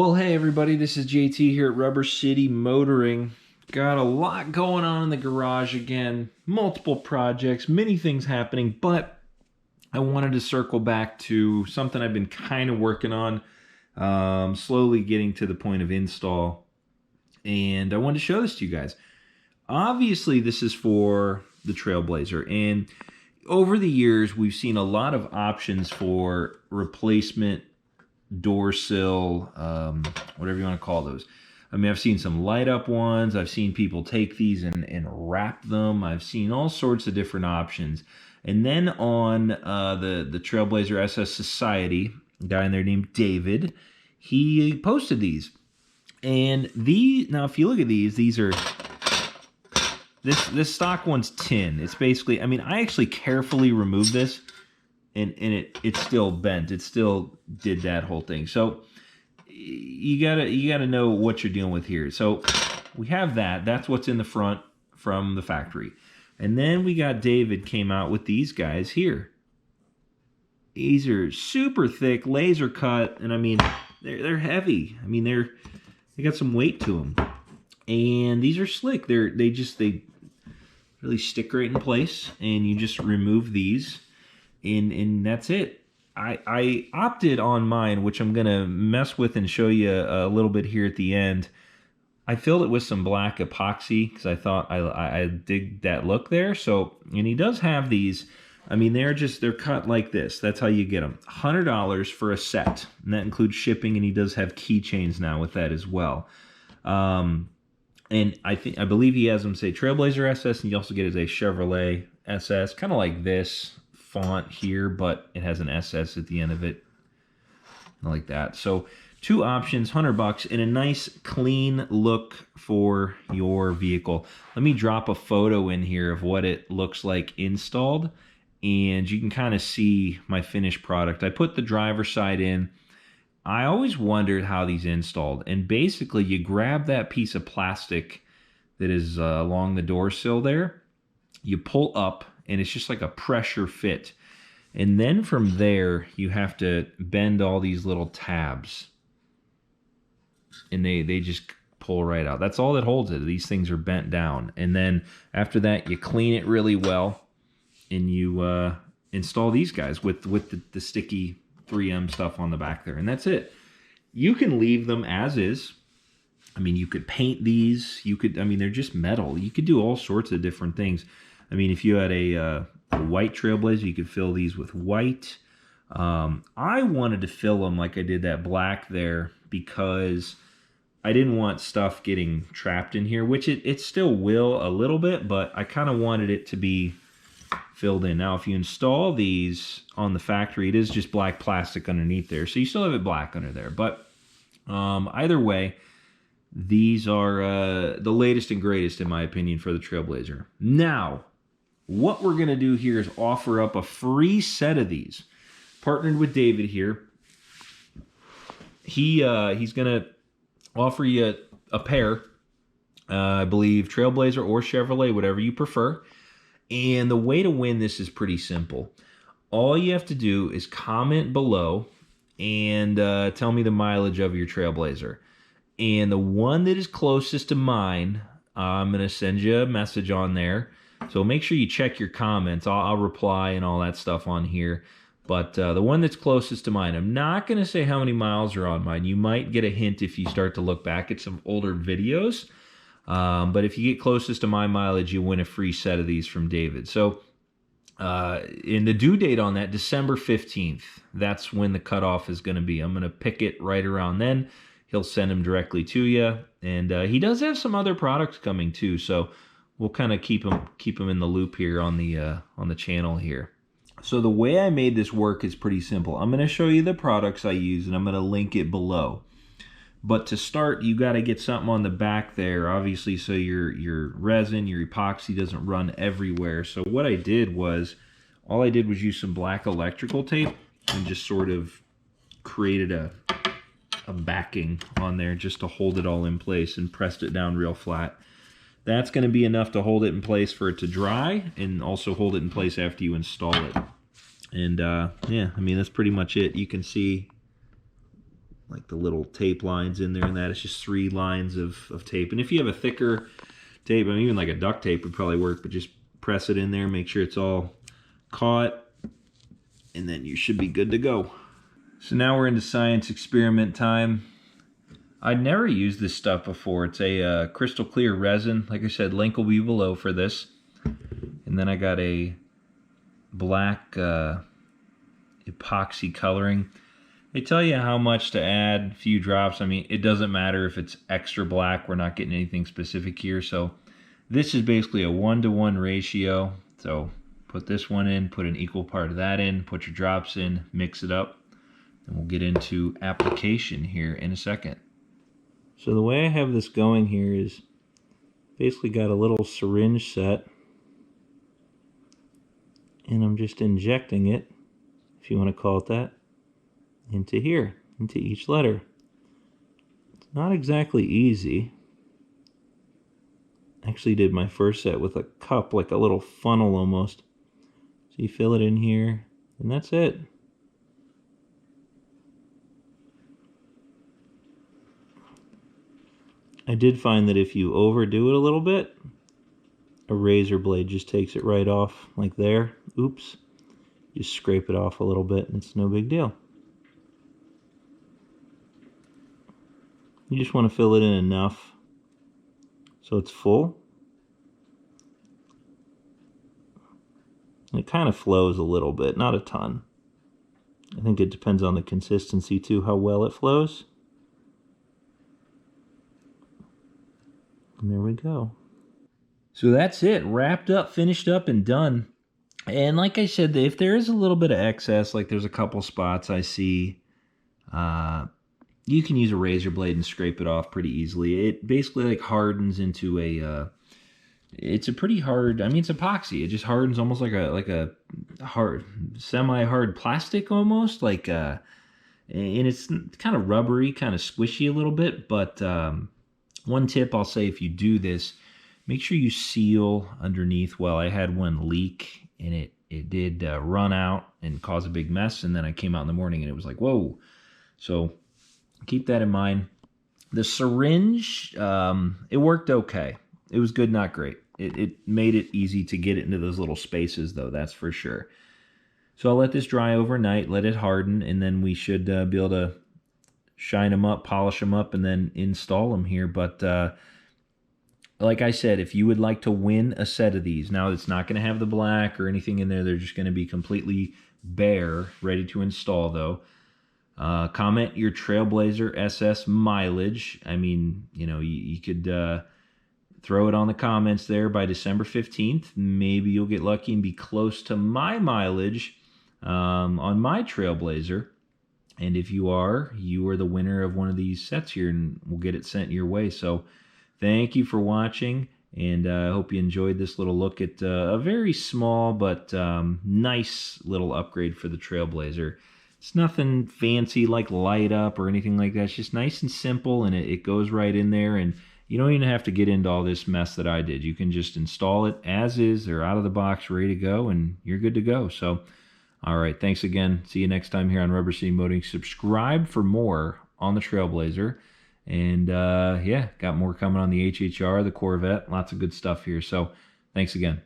Well, hey everybody, this is JT here at Rubber City Motoring. Got a lot going on in the garage again, multiple projects, many things happening, but I wanted to circle back to something I've been kind of working on, slowly getting to the point of install, and I wanted to show this to you guys. Obviously, this is for the Trailblazer, and over the years, we've seen a lot of options for replacement door sill, whatever you want to call those. I mean, I've seen some light up ones. I've seen people take these and wrap them. I've seen all sorts of different options. And then on the Trailblazer SS Society, a guy in there named David, he posted these. And now if you look at these are, this stock one's tin. It's basically, I mean, I actually carefully removed this. And it's still bent. It still did that whole thing. So you gotta know what you're dealing with here. So we have that. That's what's in the front from the factory. And then we got David came out with these guys here. These are super thick, laser cut, and I mean they're heavy. I mean they got some weight to them. And these are slick. They really stick right in place. And you just remove these. And that's it. I opted on mine, which I'm going to mess with and show you a little bit here at the end. I filled it with some black epoxy because I thought I dig that look there. So, and he does have these. I mean, they're cut like this. That's how you get them. $100 for a set. And that includes shipping, and he does have keychains now with that as well. And I believe he has them say Trailblazer SS, and you also get it as a Chevrolet SS, kind of like this font here, but it has an SS at the end of it, like that. So two options, $100, and a nice clean look for your vehicle. Let me drop a photo in here of what it looks like installed, and you can kind of see my finished product. I put the driver's side in. I always wondered how these installed, and basically you grab that piece of plastic that is along the door sill there, you pull up, and it's just like a pressure fit. And then from there, you have to bend all these little tabs. And they just pull right out. That's all that holds it. These things are bent down. And then after that, you clean it really well. And you install these guys with the sticky 3M stuff on the back there. And that's it. You can leave them as is. I mean, you could paint these. I mean, they're just metal. You could do all sorts of different things. I mean, if you had a white Trailblazer, you could fill these with white. I wanted to fill them like I did that black there because I didn't want stuff getting trapped in here, which it still will a little bit, but I kind of wanted it to be filled in. Now, if you install these on the factory, it is just black plastic underneath there, so you still have it black under there. But either way, these are the latest and greatest, in my opinion, for the Trailblazer. Now, what we're going to do here is offer up a free set of these. Partnered with David here. He's going to offer you a pair, I believe Trailblazer or Chevrolet, whatever you prefer. And the way to win this is pretty simple. All you have to do is comment below and tell me the mileage of your Trailblazer. And the one that is closest to mine, I'm going to send you a message on there. So make sure you check your comments. I'll reply and all that stuff on here. But the one that's closest to mine, I'm not going to say how many miles are on mine. You might get a hint if you start to look back at some older videos. But if you get closest to my mileage, you win a free set of these from David. So in the due date on that, December 15th, that's when the cutoff is going to be. I'm going to pick it right around then. He'll send them directly to you. And he does have some other products coming too. So we'll kind of keep them in the loop here on the channel here. So the way I made this work is pretty simple. I'm going to show you the products I use, and I'm going to link it below. But to start, you got to get something on the back there, obviously, so your resin, your epoxy doesn't run everywhere. So what I did was, all I did was use some black electrical tape and just sort of created a backing on there just to hold it all in place, and pressed it down real flat. That's going to be enough to hold it in place for it to dry, and also hold it in place after you install it. And yeah, I mean, that's pretty much it. You can see like the little tape lines in there, and that is just 3 lines of tape. And if you have a thicker tape, I mean, even like a duct tape would probably work, but just press it in there, make sure it's all caught, and then you should be good to go. So now we're into science experiment time. I'd never used this stuff before. It's a crystal clear resin. Like I said, link will be below for this. And then I got a black epoxy coloring. They tell you how much to add, a few drops. I mean, it doesn't matter if it's extra black. We're not getting anything specific here. So this is basically a 1-to-1 ratio. So put this one in, put an equal part of that in, put your drops in, mix it up, and we'll get into application here in a second. So the way I have this going here is basically got a little syringe set, and I'm just injecting it, if you want to call it that, into here, into each letter. It's not exactly easy. I actually did my first set with a cup, like a little funnel almost. So you fill it in here, and that's it. I did find that if you overdo it a little bit, a razor blade just takes it right off, like there. Oops. Just scrape it off a little bit, and it's no big deal. You just want to fill it in enough so it's full. It kind of flows a little bit, not a ton. I think it depends on the consistency too, how well it flows. And there we go. So that's it, wrapped up, finished up, and done. And like I said, if there is a little bit of excess, like there's a couple spots I see, you can use a razor blade and scrape it off pretty easily. It basically like hardens into a, it's a pretty hard, I mean, it's epoxy. It just hardens almost like a hard, semi-hard plastic almost, like, and it's kind of rubbery, kind of squishy a little bit. But one tip I'll say, if you do this, make sure you seal underneath. Well, I had one leak, and it did run out and cause a big mess, and then I came out in the morning and it was like, whoa. So keep that in mind. The syringe, it worked okay. It was good, not great. It made it easy to get it into those little spaces, though, that's for sure. So I'll let this dry overnight, let it harden, and then we should be able to shine them up, polish them up, and then install them here. But like I said, if you would like to win a set of these, now it's not going to have the black or anything in there. They're just going to be completely bare, ready to install, though. Comment your Trailblazer SS mileage. I mean, you know, you could throw it on the comments there by December 15th. Maybe you'll get lucky and be close to my mileage on my Trailblazer. And if you are the winner of one of these sets here, and we'll get it sent your way. So thank you for watching, and I hope you enjoyed this little look at a very small but nice little upgrade for the Trailblazer. It's nothing fancy like light up or anything like that. It's just nice and simple, and it goes right in there, and you don't even have to get into all this mess that I did. You can just install it as is. They're out of the box, ready to go, and you're good to go. So, all right, thanks again. See you next time here on Rubber City Motoring. Subscribe for more on the Trailblazer. And yeah, got more coming on the HHR, the Corvette. Lots of good stuff here. So thanks again.